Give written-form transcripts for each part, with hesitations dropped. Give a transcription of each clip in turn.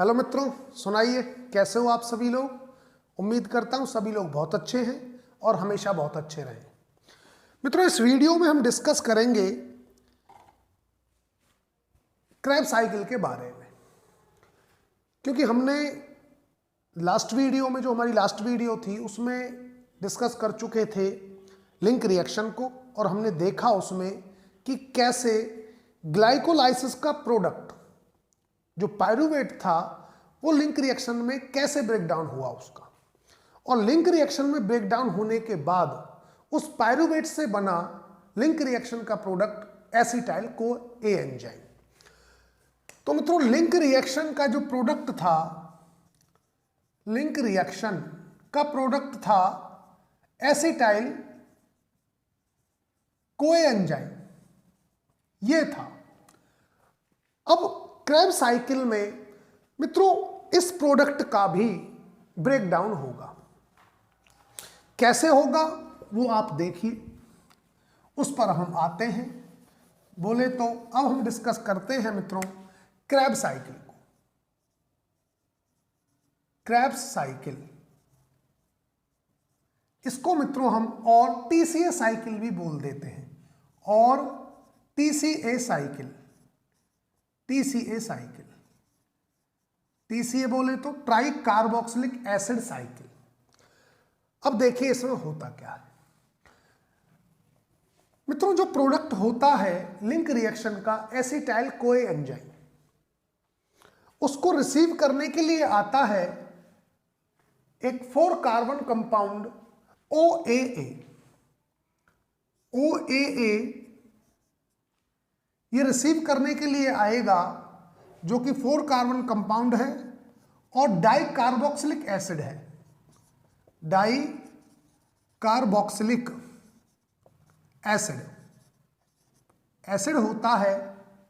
Hello मित्रों, सुनाइए कैसे हो आप सभी लोग। उम्मीद करता हूं सभी लोग बहुत अच्छे हैं और हमेशा बहुत अच्छे रहें। मित्रों, इस वीडियो में हम डिस्कस करेंगे क्रैब साइकिल के बारे में, क्योंकि हमने लास्ट वीडियो में जो हमारी लास्ट वीडियो थी उसमें डिस्कस कर चुके थे लिंक रिएक्शन को, और हमने देखा उसमें कि कैसे ग्लाइकोलाइसिस का प्रोडक्ट जो पायरूवेट था वो लिंक रिएक्शन में कैसे ब्रेकडाउन हुआ उसका, और लिंक रिएक्शन में ब्रेकडाउन होने के बाद उस पायरूवेट से बना लिंक रिएक्शन का प्रोडक्ट एसिटाइल को ए एंजाइम। तो मित्रों, लिंक रिएक्शन का जो प्रोडक्ट था, लिंक रिएक्शन का प्रोडक्ट था एसिटाइल को ए एंजाइम, ये था। अब क्रैब साइकिल में मित्रों इस प्रोडक्ट का भी ब्रेकडाउन होगा। कैसे होगा वो आप देखिए, उस पर हम आते हैं। बोले तो अब हम डिस्कस करते हैं मित्रों क्रैब साइकिल को। क्रैब साइकिल, इसको मित्रों हम और टीसीए साइकिल भी बोल देते हैं, और TCA cycle, TCA cycle, TCA बोले तो ट्राई कार्बोक्सिलिक एसिड साइकिल। अब देखिए इसमें होता क्या है मित्रों। जो प्रोडक्ट होता है लिंक रिएक्शन का एसिटाइल को ए एंजाइम, उसको रिसीव करने के लिए आता है एक 4 कार्बन कंपाउंड OAA। OAA ये रिसीव करने के लिए आएगा, जो कि 4 कार्बन कंपाउंड है और डाई कार्बोक्सिलिक एसिड है। डाई कार्बोक्सिलिक एसिड, एसिड होता है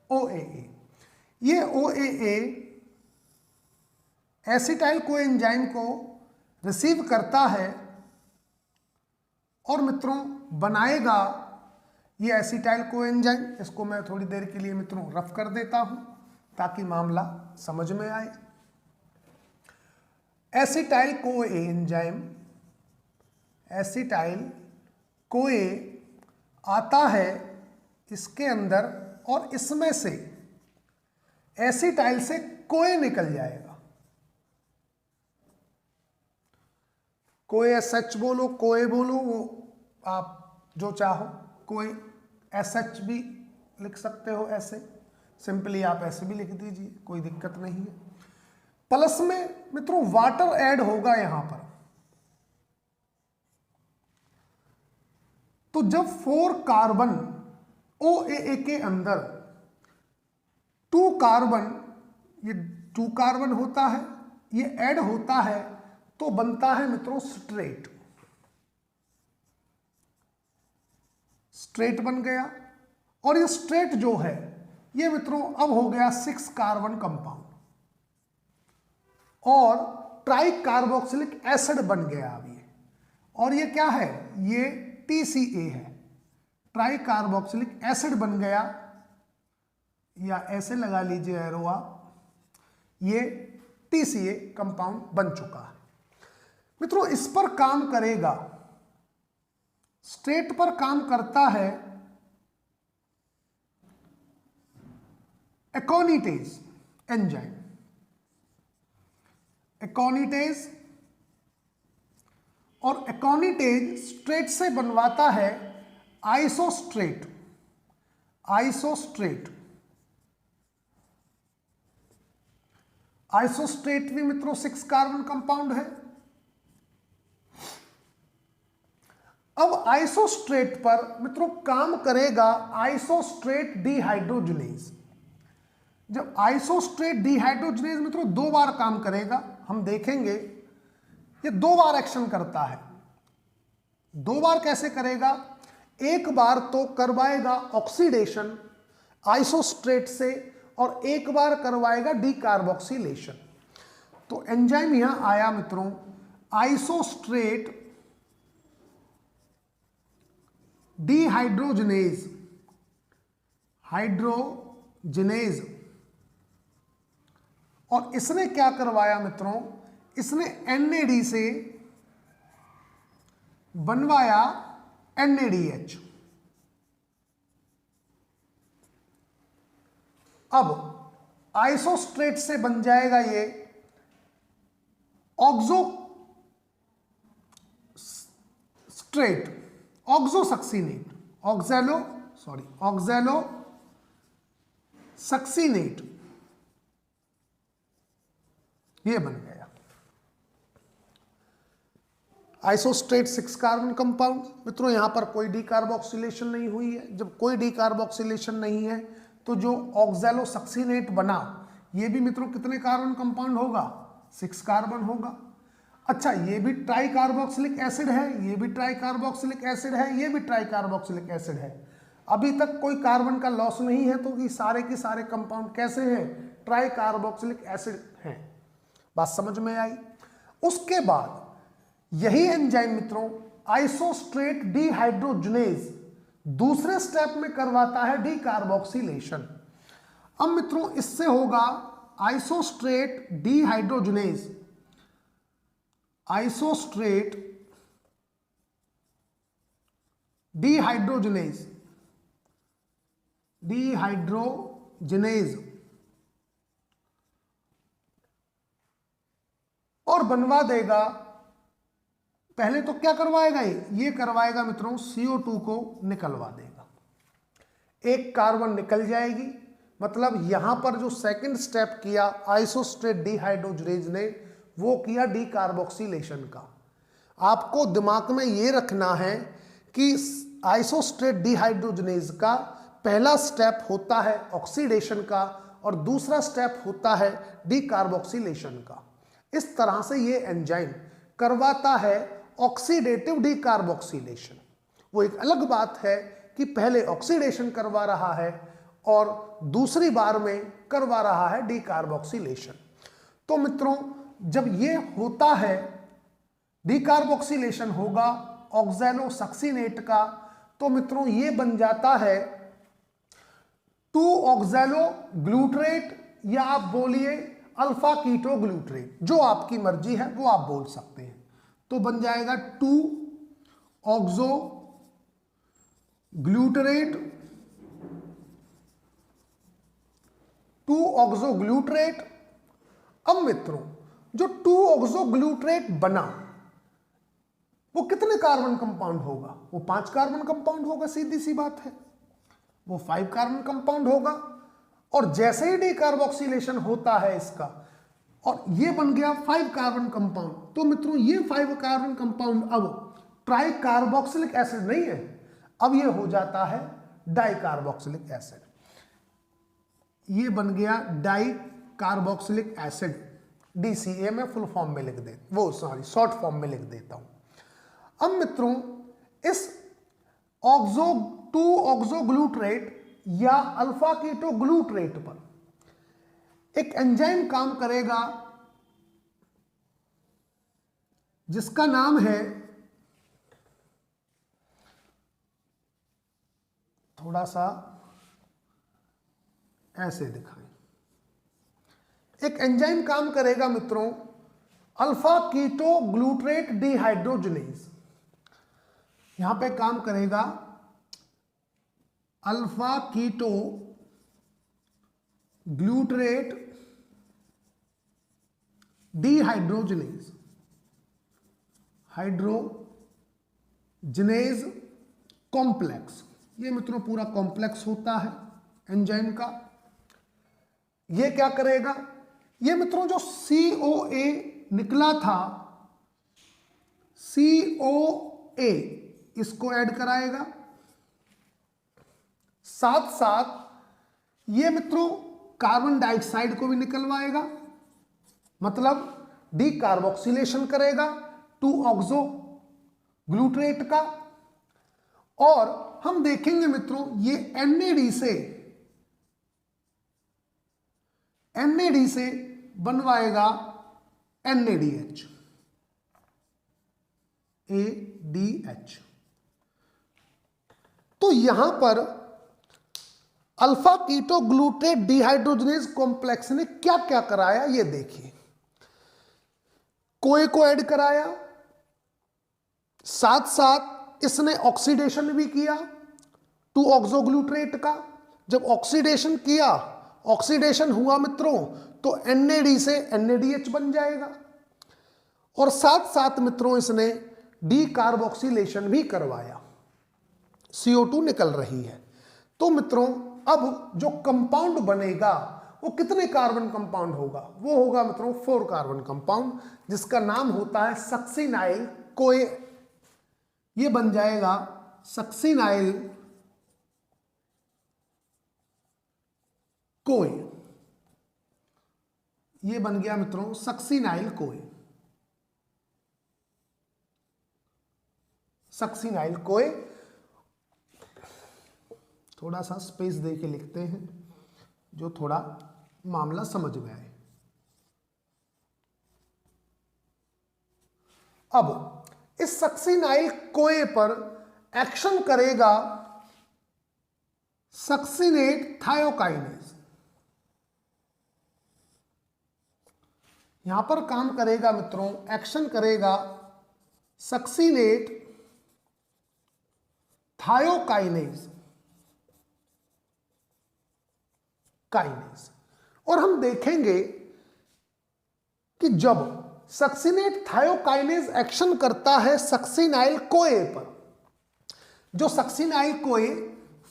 OAA। ये OAA एसिटाइल कोएंजाइम को रिसीव करता है और मित्रों बनाएगा ये एसिटाइल कोएंजाइम। इसको मैं थोड़ी देर के लिए मित्रों रफ कर देता हूं ताकि मामला समझ में आए। एसिटाइल को ए एंजाइम, एसिटाइल को ए आता है इसके अंदर, और इसमें से एसिटाइल से कोए निकल जाएगा। कोए SH बोलो, कोए बोलो, वो आप जो चाहो, कोए SH भी लिख सकते हो, ऐसे सिंपली आप ऐसे भी लिख दीजिए, कोई दिक्कत नहीं है। प्लस में मित्रों वाटर ऐड होगा यहां पर। तो जब 4 कार्बन OAA के अंदर 2 कार्बन, ये 2 कार्बन होता है, ये ऐड होता है, तो बनता है मित्रों स्ट्रेट। स्ट्रेट बन गया, और ये स्ट्रेट जो है ये मित्रों अब हो गया 6 कार्बन कंपाउंड और ट्राई कार्बोक्सिलिक एसिड बन गया अब ये। और ये क्या है? ये TCA है, ट्राई कार्बोक्सिलिक एसिड बन गया, या ऐसे लगा लीजिए एरो आप, ये TCA कंपाउंड बन चुका है। मित्रों इस पर काम करेगा, स्ट्रेट पर काम करता है एकोनिटेज एंजाइम। एकोनिटेज, और एकोनिटेज स्ट्रेट से बनवाता है आइसोस्ट्रेट। आइसोस्ट्रेट, आइसोस्ट्रेट भी मित्रों 6 कार्बन कंपाउंड है। अब आइसोस्ट्रेट पर मित्रों काम करेगा आइसोस्ट्रेट डिहाइड्रोजनेज। जब आइसोस्ट्रेट डिहाइड्रोजनेज मित्रों 2 बार काम करेगा, हम देखेंगे ये 2 बार एक्शन करता है। 2 बार कैसे करेगा? एक बार तो करवाएगा ऑक्सीडेशन आइसोस्ट्रेट से, और एक बार करवाएगा डीकार्बोक्सिलेशन। तो एंजाइम यहां आया मित्रों आइसोस्ट्रेट डिहाइड्रोजनेज, हाइड्रोजनेज, और इसने क्या करवाया मित्रों, इसने NAD से बनवाया NADH। अब आइसोस्ट्रेट से बन जाएगा ये ऑक्सैलोसक्सीनेट, ये बन गया आइसोस्ट्रेट 6 कार्बन कंपाउंड। मित्रों यहां पर कोई डीकार्बोक्सिलेशन नहीं हुई है। जब कोई डीकार्बोक्सिलेशन नहीं है तो जो ऑक्सैलोसक्सीनेट बना ये भी मित्रों कितने कार्बन कंपाउंड होगा, 6 कार्बन होगा। अच्छा, ये भी ट्राई कार्बोक्सिलिक एसिड है, ये भी ट्राई कार्बोक्सिलिक एसिड है, ये भी ट्राई कार्बोक्सिलिक एसिड है। अभी तक कोई कार्बन का लॉस नहीं है, तो ये सारे के सारे कंपाउंड कैसे हैं, ट्राई कार्बोक्सिलिक एसिड हैं। बात समझ में आई। उसके बाद यही एंजाइम मित्रों आइसोस्ट्रेट डिहाइड्रोजनेज दूसरे स्टेप में करवाता है डीकार्बोक्सिलेशन। अब मित्रों इससे होगा आइसोस्ट्रेट डिहाइड्रोजनेज, आइसोस्ट्रेट डिहाइड्रोजनेज, डिहाइड्रोजनेज और बनवा देगा। पहले तो क्या करवाएगा, ये करवाएगा मित्रों CO2 को निकलवा देगा। एक कार्बन निकल जाएगी, मतलब यहां पर जो सेकंड स्टेप किया आइसोस्ट्रेट डिहाइड्रोजनेज ने वो किया डीकार्बोक्सिलेशन का। आपको दिमाग में ये रखना है कि आइसोस्ट्रेट डिहाइड्रोजनेज का पहला स्टेप होता है ऑक्सीडेशन का और दूसरा स्टेप होता है डीकार्बोक्सिलेशन का। इस तरह से ये एंजाइम करवाता है ऑक्सीडेटिव डीकार्बोक्सिलेशन। वो एक अलग बात है कि पहले ऑक्सीडेशन करवा रहा है और दूसरी बार में करवा रहा है डीकार्बोक्सिलेशन। तो मित्रों जब ये होता है, डीकार्बोक्सिलेशन होगा ऑक्सैलोसक्सीनेट का, तो मित्रों ये बन जाता है 2-ऑक्सैलोग्लूटरेट या आप बोलिए अल्फा कीटोग्लूटरेट, जो आपकी मर्जी है वो आप बोल सकते हैं। तो बन जाएगा 2-ऑक्सोग्लूटरेट, 2-ऑक्सोग्लूटरेट। अब मित्रों जो 2-ऑक्सोग्लूटरेट बना वो कितने कार्बन कंपाउंड होगा, वो 5 कार्बन कंपाउंड होगा, सीधी सी बात है। वो 5 कार्बन कंपाउंड होगा और जैसे ही डीकार्बोक्सिलेशन होता है इसका और ये बन गया 5 कार्बन कंपाउंड, तो मित्रों ये 5 कार्बन कंपाउंड अब ट्राई कार्बोक्सिलिक एसिड नहीं है, अब ये हो जाता है डाई कार्बोक्सिलिक एसिड। ये बन गया डाई कार्बोक्सिलिक एसिड, DCA में फुल फॉर्म में लिख दे, वो सॉरी शॉर्ट फॉर्म में लिख देता हूं। अब मित्रों इस 2-ऑक्सोग्लूटरेट या अल्फा कीटोग्लूटरेट पर एक एंजाइम काम करेगा जिसका नाम है, थोड़ा सा ऐसे दिखाएं, एक एंजाइम काम करेगा मित्रों अल्फा कीटोग्लूटरेट डिहाइड्रोजनेज। यहां पे काम करेगा अल्फा कीटोग्लूटरेट डिहाइड्रोजनेज, हाइड्रोजनेज कॉम्प्लेक्स। ये मित्रों पूरा कॉम्प्लेक्स होता है एंजाइम का। ये क्या करेगा, ये मित्रों जो COA निकला था, COA इसको ऐड कराएगा, साथ साथ ये मित्रों कार्बन डाइऑक्साइड को भी निकलवाएगा, मतलब डीकार्बोक्सिलेशन करेगा 2-ऑक्सोग्लूटरेट का। और हम देखेंगे मित्रों ये NAD से बनवाएगा NADH, ADH। तो यहां पर अल्फा कीटोग्लूटेट डिहाइड्रोजनेज कॉम्प्लेक्स ने क्या क्या कराया ये देखिए। कोए को ऐड कराया, साथ साथ इसने ऑक्सीडेशन भी किया 2-ऑक्सोग्लूट्रेट का। जब ऑक्सीडेशन किया, ऑक्सीडेशन हुआ मित्रों, तो NAD से NADH बन जाएगा। और साथ साथ मित्रों इसने डीकार्बोक्सिलेशन भी करवाया, CO2 निकल रही है। तो मित्रों अब जो कंपाउंड बनेगा वो कितने कार्बन कंपाउंड होगा? वो होगा मित्रों 4 कार्बन कंपाउंड, जिसका नाम होता है सक्सिनाइल कोए। ये बन जाएगा सक्सिनाइल कोए। ये बन गया मित्रों सक्सिनाइल कोए। सक्सिनाइल कोए, थोड़ा सा स्पेस दे के लिखते हैं जो थोड़ा मामला समझ में आए। अब इस सक्सिनाइल कोए पर एक्शन करेगा सक्सिनेट थायोकाइनेज। यहां पर काम करेगा मित्रों, एक्शन करेगा सक्सिनेट थायोकाइनेज काइनेज। और हम देखेंगे कि जब सक्सिनेट थायोकाइनेज एक्शन करता है सक्सिनाइल कोए पर, जो सक्सिनाइल कोए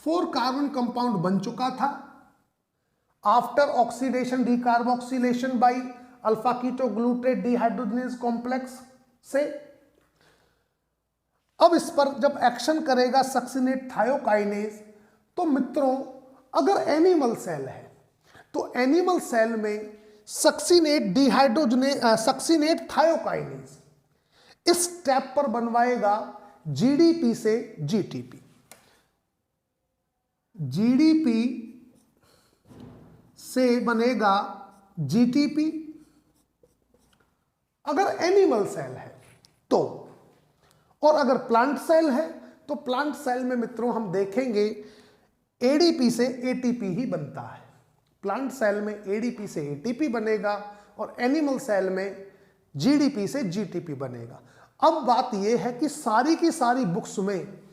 4 कार्बन कंपाउंड बन चुका था after oxidation decarboxylation by alpha ketoglutarate dehydrogenase complex से, अब इस पर जब एक्शन करेगा सक्सिनेट थायोकाइनेज, तो मित्रों अगर एनिमल सेल है तो एनिमल सेल में सक्सिनेट सक्सिनेट थायोकाइनेज इस स्टेप पर बनवाएगा GDP से GTP। GDP से बनेगा GTP अगर एनिमल सेल है तो। और अगर प्लांट सेल है तो प्लांट सेल में मित्रों हम देखेंगे ADP से ATP ही बनता है। प्लांट सेल में ADP से ATP बनेगा और एनिमल सेल में GDP से GTP बनेगा। अब बात यह है कि सारी की सारी बुक्स में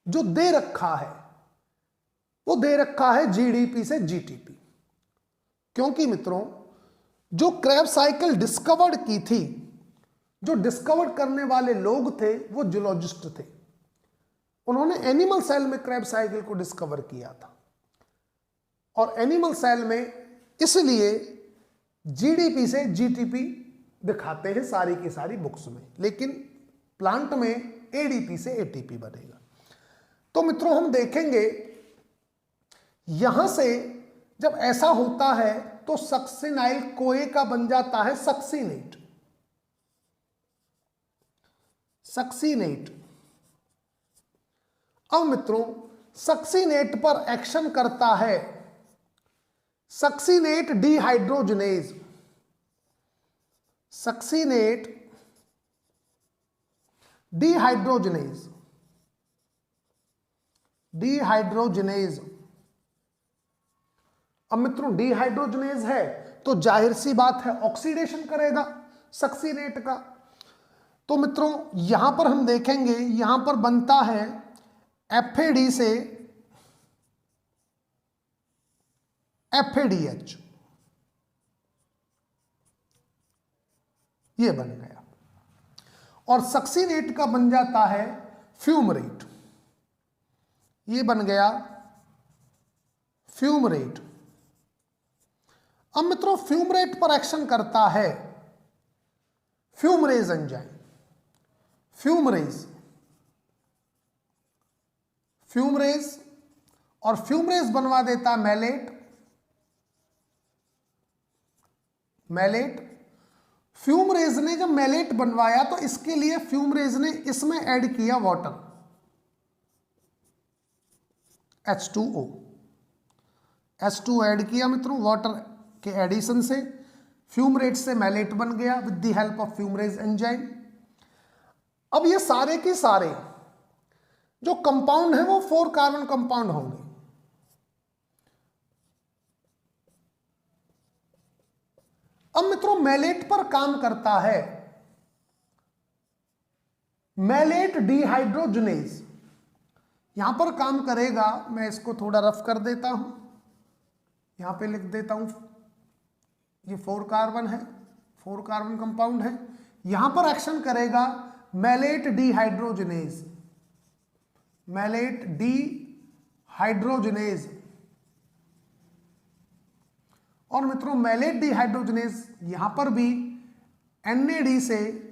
जो दे रखा है वो दे रखा है GDP से GTP, क्योंकि मित्रों जो क्रेब्स साइकिल डिस्कवर्ड की थी, जो डिस्कवर करने वाले लोग थे वो जूलॉजिस्ट थे। उन्होंने एनिमल सेल में क्रेब्स साइकिल को डिस्कवर किया था और एनिमल सेल में इसलिए GDP से GTP दिखाते हैं सारी की सारी बुक्स में, लेकिन प्लांट में ADP से ATP बनेगा। तो मित्रों हम देखेंगे यहां से जब ऐसा होता है तो सक्सिनाइल कोए का बन जाता है सक्सिनेट। सक्सिनेट अब मित्रों सक्सिनेट पर एक्शन करता है succinate dehydrogenase. Succinate dehydrogenase dehydrogenase अब मित्रों डिहाइड्रोजनेज है तो जाहिर सी बात है ऑक्सीडेशन करेगा सक्सिनेट का। तो मित्रों यहां पर हम देखेंगे, यहां पर बनता है FAD से FADH, ये बन गया। और सक्सिनेट का बन जाता है फ्यूमरेट, ये बन गया फ्यूमरेट। अब मित्रों फ्यूमरेट पर एक्शन करता है फ्यूमरेज एंजाइम। फ्यूमरेज फ्यूमरेज और फ्यूमरेज बनवा देता है मैलेट। मैलेट फ्यूमरेज ने जब मैलेट बनवाया तो इसके लिए फ्यूमरेज ने इसमें ऐड किया वाटर H2O। H2 ऐड किया मित्रों वाटर के एडिशन से, फ्यूमरेट से मैलेट बन गया with the help of fumarase enzyme. अब ये सारे के सारे जो कंपाउंड है वो 4 कार्बन कंपाउंड होंगे। अब मित्रों मैलेट पर काम करता है मैलेट डिहाइड्रोजनेज, यहां पर काम करेगा। मैं इसको थोड़ा रफ कर देता हूं, यहां पे लिख देता हूं, ये 4 कार्बन है, 4 कार्बन कंपाउंड है, यहां पर एक्शन करेगा मैलेट डिहाइड्रोजनेज, मैलेट डिहाइड्रोजनेज। और मित्रों मैलेट डिहाइड्रोजनेज यहां पर भी NAD से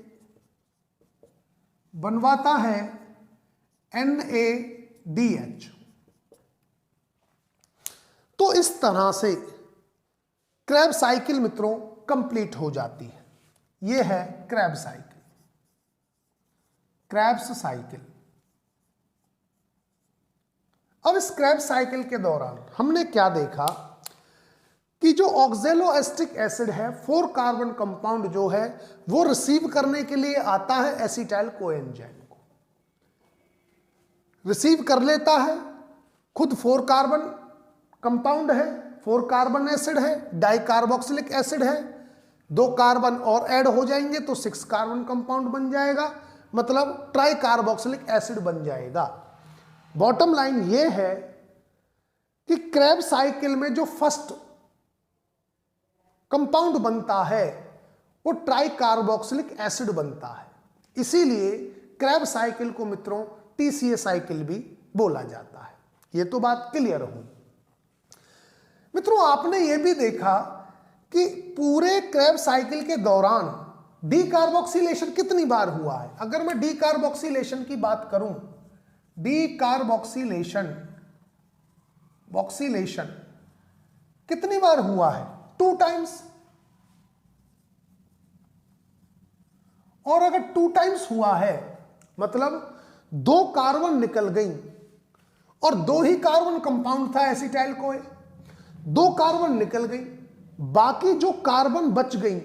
बनवाता है NADH। तो इस तरह से क्रेब्स साइकिल मित्रों कंप्लीट हो जाती है। यह है क्रेब्स साइकिल, क्रेब्स साइकिल। अब इस क्रेब्स साइकिल के दौरान हमने क्या देखा कि जो ऑक्जेलोएस्टिक एसिड है 4 कार्बन कंपाउंड जो है वो रिसीव करने के लिए आता है एसिटाइल कोएंजाइम को, रिसीव कर लेता है, खुद 4 कार्बन कंपाउंड है, 4 कार्बन एसिड है, डाइकार्बोक्सिलिक एसिड है, 2 कार्बन और ऐड हो जाएंगे तो 6 कार्बन कंपाउंड बन जाएगा, मतलब ट्राई कार्बोक्सिलिक एसिड बन जाएगा। बॉटम लाइन ये है कि क्रेब्स साइकिल में जो फर्स्ट कंपाउंड बनता है वो ट्राई कार्बोक्सिलिक एसिड बनता है, इसीलिए क्रेब्स साइकिल को मित्रों TCA साइकिल भी बोला जाता है। ये तो बात क्लियर हुई। मित्रों आपने ये भी देखा कि पूरे क्रेब्स साइकिल के दौरान डीकार्बोक्सिलेशन कितनी बार हुआ है। अगर मैं डीकार्बोक्सिलेशन की बात करूं, डीकार्बोक्सिलेशन कितनी बार हुआ है? 2 टाइम्स। और अगर 2 टाइम्स हुआ है मतलब 2 कार्बन निकल गई और 2 ही कार्बन कंपाउंड था एसिटाइल कोए, 2 कार्बन निकल गई, बाकी जो कार्बन बच गई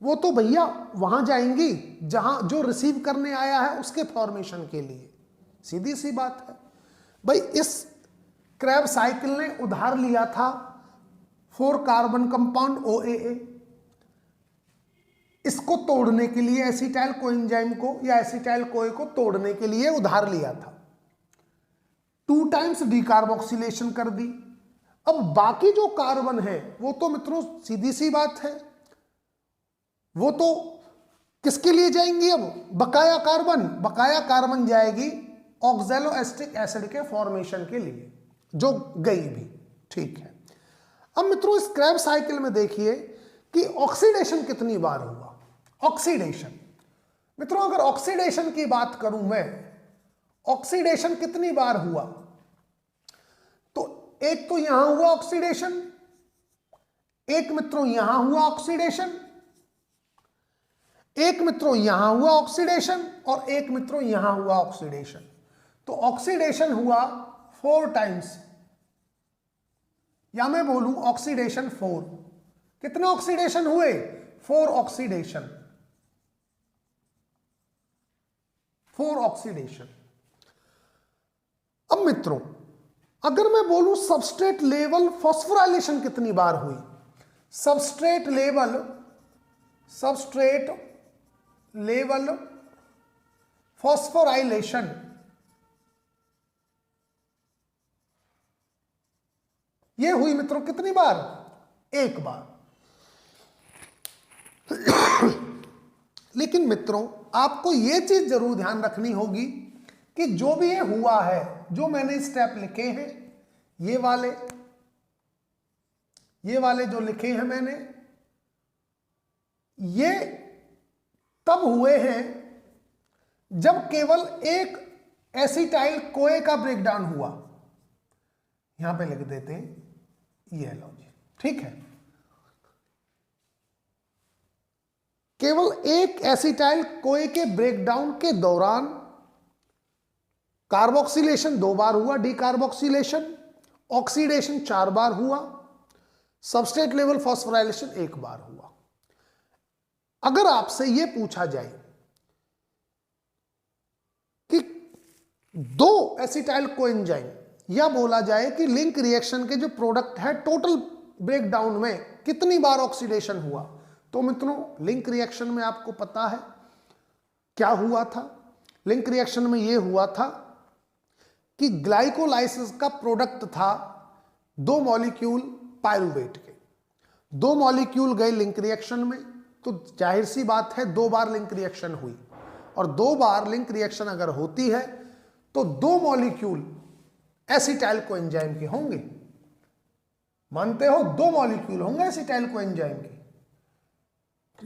वो तो भैया वहां जाएंगी जहां जो रिसीव करने आया है उसके फॉर्मेशन के लिए। सीधी सी बात है भाई। इस क्रेब्स साइकिल ने उधार लिया था 4 कार्बन कंपाउंड OAA, इसको तोड़ने के लिए एसिटाइल कोएंजाइम को या एसिटाइल कोए को तोड़ने के लिए उधार लिया था, 2 टाइम्स डीकार्बोक्सिलेशन कर दी। अब बाकी जो कार्बन है वो तो मित्रों सीधी सी बात है, वो तो किसके लिए जाएंगी? अब बकाया कार्बन जाएगी ऑक्जेलोएस्टिक एसिड के फॉर्मेशन के लिए, जो गई भी। ठीक है। अब मित्रों इस क्रेब्स साइकिल में देखिए कि ऑक्सीडेशन कितनी बार हुआ। ऑक्सीडेशन मित्रों अगर ऑक्सीडेशन की बात करूं मैं, ऑक्सीडेशन कितनी बार हुआ? तो एक तो यहां हुआ ऑक्सीडेशन, एक मित्रों यहां हुआ ऑक्सीडेशन, एक मित्रों यहां हुआ ऑक्सीडेशन और एक मित्रों यहां हुआ ऑक्सीडेशन। तो ऑक्सीडेशन हुआ 4 टाइम्स, या मैं बोलूं ऑक्सीडेशन 4। कितने ऑक्सीडेशन हुए? 4 ऑक्सीडेशन, 4 ऑक्सीडेशन। अब मित्रों अगर मैं बोलूं सबस्ट्रेट लेवल फॉस्फोराइलेशन कितनी बार हुई? सबस्ट्रेट लेवल फॉस्फोराइलेशन ये हुई मित्रों कितनी बार? 1 बार। लेकिन मित्रों आपको यह चीज जरूर ध्यान रखनी होगी कि जो भी ये हुआ है, जो मैंने स्टेप लिखे हैं, ये वाले जो लिखे हैं मैंने, ये तब हुए हैं जब केवल एक एसिटाइल कोए का ब्रेकडाउन हुआ। यहां पे लिख देते हैं, ये लो जी, ठीक है। केवल एक एसिटाइल कोए के ब्रेकडाउन के दौरान कार्बोक्सिलेशन 2 बार हुआ, डीकार्बोक्सिलेशन, ऑक्सीडेशन 4 बार हुआ, सबस्ट्रेट लेवल फॉस्फोराइलेशन 1 बार हुआ। अगर आपसे यह पूछा जाए कि 2 एसिटाइल कोएंजाइम या बोला जाए कि लिंक रिएक्शन के जो प्रोडक्ट है टोटल ब्रेकडाउन में कितनी बार ऑक्सीडेशन हुआ, तो मित्रों लिंक रिएक्शन में आपको पता है क्या हुआ था। लिंक रिएक्शन में यह हुआ था कि ग्लाइकोलाइसिस का प्रोडक्ट था 2 मॉलिक्यूल पायरुवेट के। 2 मॉलिक्यूल गए लिंक रिएक्शन में, तो जाहिर सी बात है 2 बार लिंक रिएक्शन हुई, और 2 बार लिंक रिएक्शन अगर होती है तो 2 मॉलिक्यूल एसिटाइल कोएंजाइम के होंगे। मानते हो? 2 मॉलिक्यूल होंगे एसिटाइल कोएंजाइम के,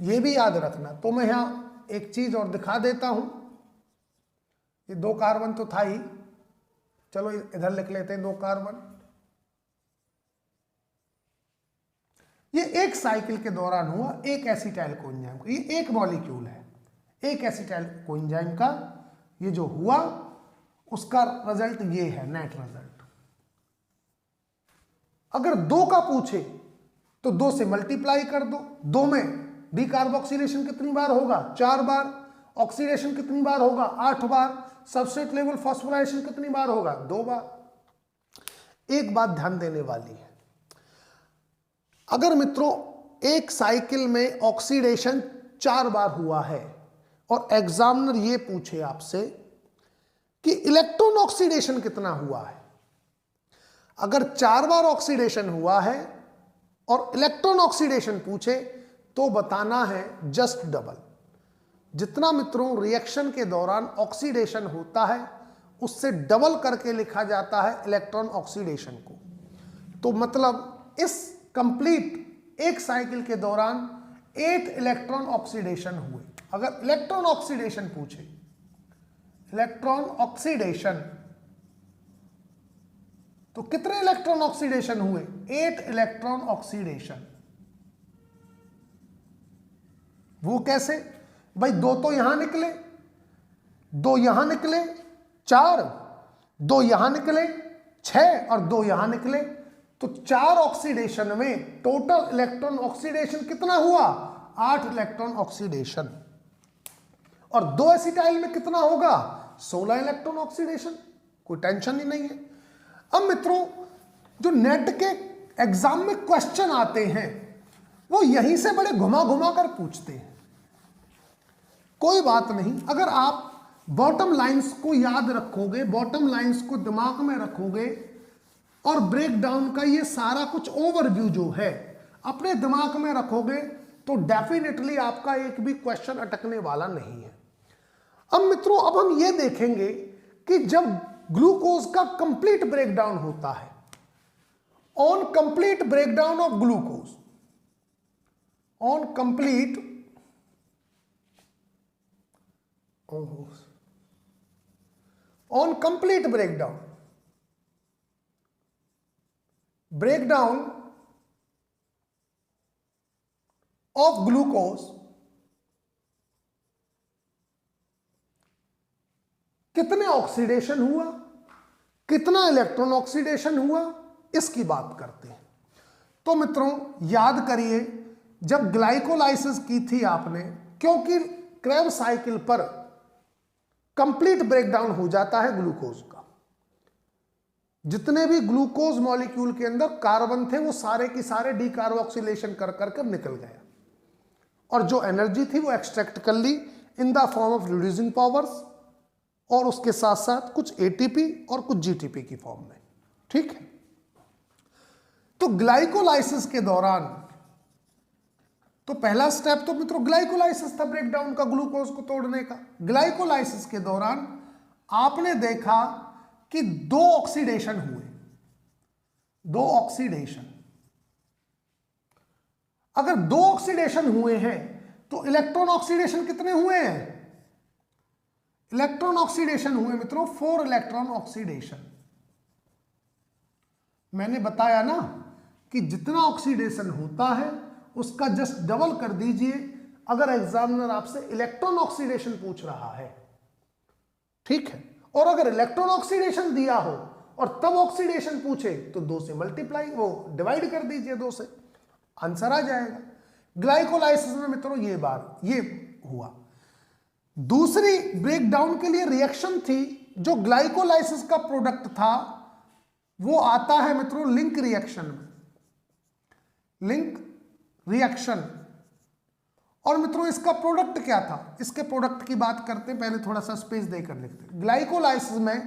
ये भी याद रखना। तो मैं यहां एक चीज और दिखा देता हूं, ये 2 कार्बन तो था ही, चलो इधर लिख लेते हैं 2 कार्बन। ये एक साइकिल के दौरान हुआ एक एसिटाइल कोएंजाइम का, ये एक मॉलिक्यूल है, एक एसिटाइल कोएंजाइम का ये जो हुआ उसका रिजल्ट ये है, नेट रिजल्ट। अगर 2 का पूछे तो 2 से मल्टीप्लाई कर दो। 2 में डीकार्बोक्सिलेशन कितनी बार होगा? 4 बार। ऑक्सीडेशन कितनी बार होगा? 8 बार। सबस्ट्रेट लेवल फॉस्फोराइलेशन कितनी बार होगा? 2 बार। एक बात ध्यान देने वाली है, अगर मित्रों एक साइकिल में ऑक्सीडेशन 4 बार हुआ है और एग्जामिनर ये पूछे आपसे कि इलेक्ट्रॉन ऑक्सीडेशन कितना हुआ है, अगर 4 बार ऑक्सीडेशन हुआ है और इलेक्ट्रॉन ऑक्सीडेशन पूछे तो बताना है जस्ट डबल। जितना मित्रों रिएक्शन के दौरान ऑक्सीडेशन होता है उससे डबल करके लिखा जाता है इलेक्ट्रॉन ऑक्सीडेशन को। तो मतलब इस कंप्लीट एक साइकिल के दौरान 8 इलेक्ट्रॉन ऑक्सीडेशन हुए। अगर इलेक्ट्रॉन ऑक्सीडेशन पूछे, इलेक्ट्रॉन ऑक्सीडेशन, तो कितने इलेक्ट्रॉन ऑक्सीडेशन हुए? 8 इलेक्ट्रॉन ऑक्सीडेशन। वो कैसे भाई? 2 तो यहां निकले, 2 यहां निकले, 4, 2 यहां निकले, 6 और 2 यहां निकले, तो 4 ऑक्सीडेशन में टोटल इलेक्ट्रॉन ऑक्सीडेशन कितना हुआ? 8 इलेक्ट्रॉन ऑक्सीडेशन। और 2 एसिटाइल में कितना होगा? 16 इलेक्ट्रॉन ऑक्सीडेशन। कोई टेंशन ही नहीं है। अब मित्रों जो नेट के एग्जाम में क्वेश्चन आते हैं वो यहीं से बड़े घुमा घुमा कर पूछते हैं। कोई बात नहीं, अगर आप बॉटम लाइंस को याद रखोगे, बॉटम लाइंस को दिमाग में रखोगे और ब्रेक डाउन का ये सारा कुछ ओवरव्यू जो है अपने दिमाग में रखोगे तो डेफिनेटली आपका एक भी क्वेश्चन अटकने वाला नहीं है। अब मित्रों अब हम ये देखेंगे कि जब ग्लूकोज का कंप्लीट ब्रेकडाउन होता है, on complete breakdown of glucose, on complete breakdown of glucose, कितने ऑक्सीडेशन हुआ, कितना इलेक्ट्रॉन ऑक्सीडेशन हुआ, इसकी बात करते हैं। तो मित्रों याद करिए, जब ग्लाइकोलाइसिस की थी आपने, क्योंकि क्रेब्स साइकिल पर कंप्लीट ब्रेकडाउन हो जाता है ग्लूकोज का, जितने भी ग्लूकोज मॉलिक्यूल के अंदर कार्बन थे वो सारे के सारे डीकार्बोक्सिलेशन कर कर निकल गए और जो एनर्जी थी वो एक्सट्रैक्ट कर ली in the form of reducing powers और उसके साथ साथ कुछ एटीपी और कुछ जीटीपी की फॉर्म में। ठीक है, तो ग्लाइकोलाइसिस के दौरान तो पहला स्टेप तो मित्रों ग्लाइकोलाइसिस था, ब्रेकडाउन का, ग्लूकोज को तोड़ने का। ग्लाइकोलाइसिस के दौरान आपने देखा कि 2 ऑक्सीडेशन हुए, 2 ऑक्सीडेशन। अगर 2 ऑक्सीडेशन हुए हैं तो इलेक्ट्रॉन ऑक्सीडेशन कितने हुए हैं? इलेक्ट्रॉन ऑक्सीडेशन हुए मित्रों 4 इलेक्ट्रॉन ऑक्सीडेशन। मैंने बताया ना कि जितना ऑक्सीडेशन होता है उसका जस्ट डबल कर दीजिए अगर एग्जामिनर आपसे इलेक्ट्रॉन ऑक्सीडेशन पूछ रहा है। ठीक है, और अगर इलेक्ट्रॉन ऑक्सीडेशन दिया हो और तब ऑक्सीडेशन पूछे तो 2 से मल्टीप्लाई वो डिवाइड कर दीजिए, 2 से आंसर आ जाएगा। ग्लाइकोलाइसिस में मित्रों ये हुआ। दूसरी ब्रेकडाउन के लिए रिएक्शन थी, जो ग्लाइकोलाइसिस का प्रोडक्ट था वो आता है मित्रों लिंक रिएक्शन में। लिंक रिएक्शन और मित्रों इसका प्रोडक्ट क्या था, इसके प्रोडक्ट की बात करते हैं, पहले थोड़ा सा स्पेस देकर लिखते हैं। ग्लाइकोलाइसिस में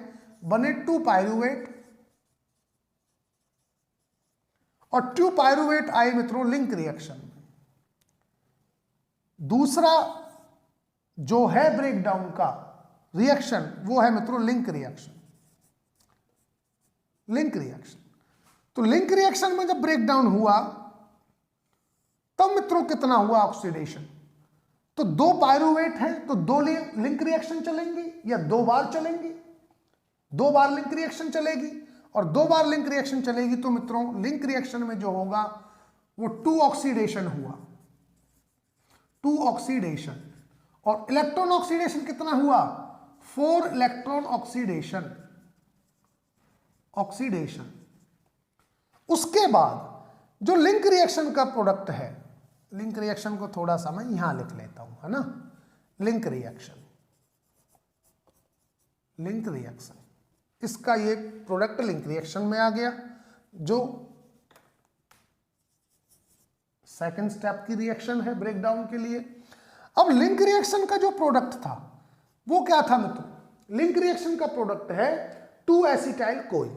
बने 2 पायरुवेट और 2 पायरुवेट आए मित्रों लिंक रिएक्शन में। दूसरा जो है ब्रेकडाउन का रिएक्शन वो है मित्रों लिंक रिएक्शन। लिंक रिएक्शन, तो लिंक रिएक्शन में जब ब्रेकडाउन हुआ तब मित्रों कितना हुआ ऑक्सीडेशन। तो 2 पायरुवेट हैं तो 2 लिंक रिएक्शन चलेंगी या 2 बार चलेंगी, 2 बार लिंक रिएक्शन चलेगी। और 2 बार लिंक रिएक्शन चलेगी तो मित्रों लिंक रिएक्शन में जो होगा वो 2 ऑक्सीडेशन हुआ, 2 ऑक्सीडेशन। और इलेक्ट्रॉन ऑक्सीडेशन कितना हुआ, 4 इलेक्ट्रॉन ऑक्सीडेशन। उसके बाद जो लिंक रिएक्शन का प्रोडक्ट है, लिंक रिएक्शन को थोड़ा सा मैं यहां लिख लेता हूं, है ना। लिंक रिएक्शन, लिंक रिएक्शन, इसका ये प्रोडक्ट लिंक रिएक्शन में आ गया, जो सेकंड स्टेप की रिएक्शन है ब्रेकडाउन के लिए। अब लिंक रिएक्शन का जो प्रोडक्ट था वो क्या था मित्रों, लिंक रिएक्शन का प्रोडक्ट है 2 एसिटाइल कोई,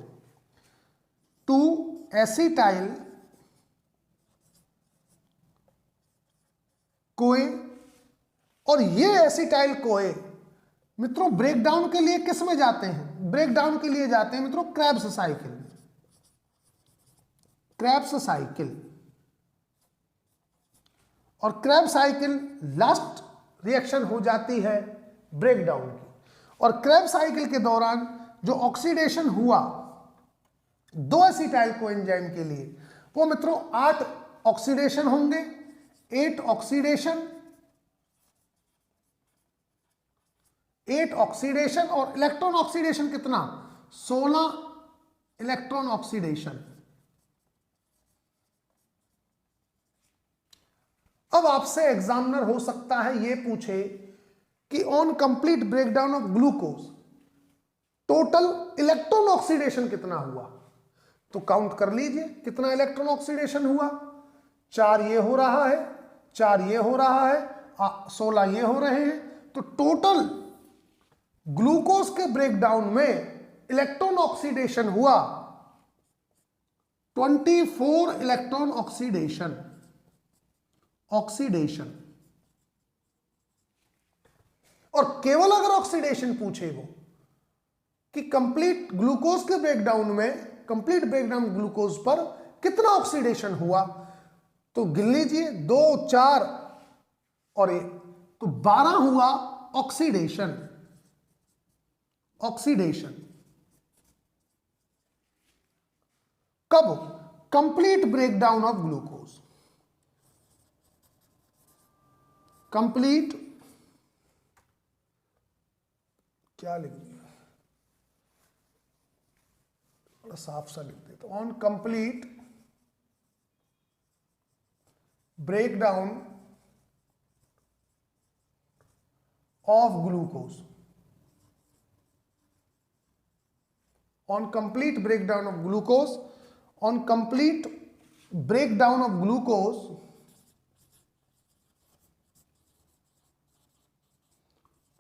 2 एसिटाइल कोए। और ये एसिटाइल कोए मित्रों ब्रेकडाउन के लिए किस में जाते हैं, ब्रेकडाउन के लिए जाते हैं मित्रों क्रेब्स साइकिल में, क्रेब्स साइकिल। और क्रेब्स साइकिल लास्ट रिएक्शन हो जाती है ब्रेकडाउन की। और क्रेब्स साइकिल के दौरान जो ऑक्सीडेशन हुआ 2 एसिटाइल कोएंजाइम के लिए, वो मित्रों 8 ऑक्सीडेशन होंगे, 8 ऑक्सीडेशन, 8 ऑक्सीडेशन। और इलेक्ट्रॉन ऑक्सीडेशन कितना, 16 इलेक्ट्रॉन ऑक्सीडेशन। अब आपसे एग्जामिनर हो सकता है ये पूछे कि on complete breakdown of glucose total electron oxidation कितना हुआ। तो काउंट कर लीजिए कितना इलेक्ट्रॉन ऑक्सीडेशन हुआ, 4 ये हो रहा है, 4 ये हो रहा है, 16 ये हो रहे हैं। तो टोटल ग्लूकोज के ब्रेकडाउन में इलेक्ट्रॉन ऑक्सीडेशन हुआ 24 इलेक्ट्रॉन ऑक्सीडेशन। और केवल अगर ऑक्सीडेशन पूछे वो कि कंप्लीट ग्लूकोज के ब्रेकडाउन में, कंप्लीट ब्रेकडाउन ग्लूकोज पर कितना ऑक्सीडेशन हुआ, तो गिन लीजिए 2, 4 और 1, तो 12 हुआ ऑक्सीडेशन। कब, complete breakdown of glucose, complete, क्या लिख दिया, थोड़ा साफ सा लिख देता हूं, on complete breakdown of glucose, on complete breakdown of glucose, on complete breakdown of glucose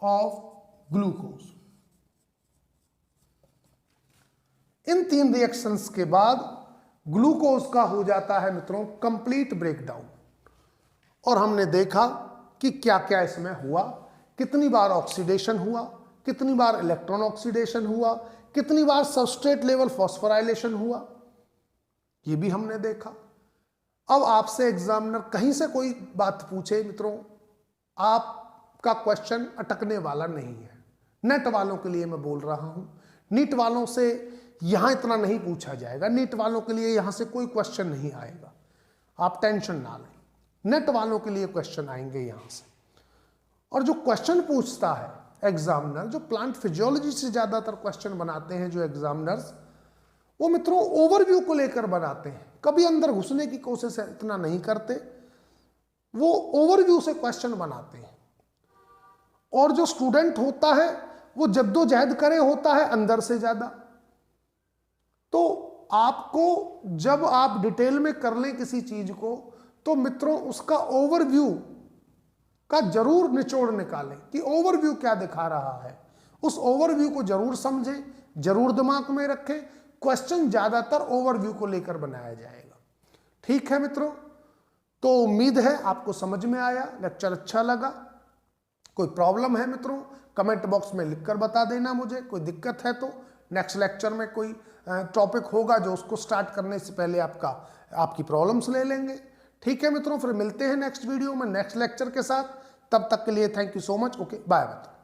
of glucose. In 3 reactions के बाद ग्लूकोज का हो जाता है मित्रों कंप्लीट ब्रेकडाउन। और हमने देखा कि क्या क्या इसमें हुआ, कितनी बार ऑक्सीडेशन हुआ, कितनी बार इलेक्ट्रॉन ऑक्सीडेशन हुआ, कितनी बार सबस्ट्रेट लेवल फॉस्फोराइलेशन हुआ, ये भी हमने देखा। अब आपसे एग्जामिनर कहीं से कोई बात पूछे मित्रों, आपका क्वेश्चन अटकने वाला नहीं है। नेट वालों के लिए मैं बोल रहा हूं, नीट वालों से यहां इतना नहीं पूछा जाएगा, नीट वालों के लिए यहां से कोई क्वेश्चन नहीं आएगा, आप टेंशन ना लें। नेट वालों के लिए क्वेश्चन आएंगे यहां से। और जो क्वेश्चन पूछता है एग्जामिनर, जो प्लांट फिजियोलॉजी से ज्यादातर क्वेश्चन बनाते हैं जो एग्जामिनर्स, वो मित्रों ओवरव्यू को लेकर बनाते हैं, कभी अंदर घुसने की कोशिश इतना नहीं करते, वो ओवरव्यू से क्वेश्चन बनाते हैं। और जो स्टूडेंट होता है वो जद्दोजहद करे होता है अंदर से ज्यादा। तो आपको जब आप डिटेल में कर लें किसी चीज को, तो मित्रों उसका ओवरव्यू का जरूर निचोड़ निकालें कि ओवरव्यू क्या दिखा रहा है। उस ओवरव्यू को जरूर समझें, जरूर दिमाग में रखें। क्वेश्चन ज्यादातर ओवरव्यू को लेकर बनाया जाएगा। ठीक है मित्रों, तो उम्मीद है आपको समझ में आया, लेक्चर अच्छा लगा। कोई प्रॉब्लम है मित्रों, कमेंट बॉक्स में लिखकर बता देना मुझे। कोई दिक्कत है तो नेक्स्ट लेक्चर में कोई टॉपिक होगा जो उसको स्टार्ट करने से पहले आपकी प्रॉब्लम्स ले लेंगे। ठीक है मित्रों, फिर मिलते हैं नेक्स्ट वीडियो में नेक्स्ट लेक्चर के साथ। तब तक के लिए thank you so much. Okay, bye bye.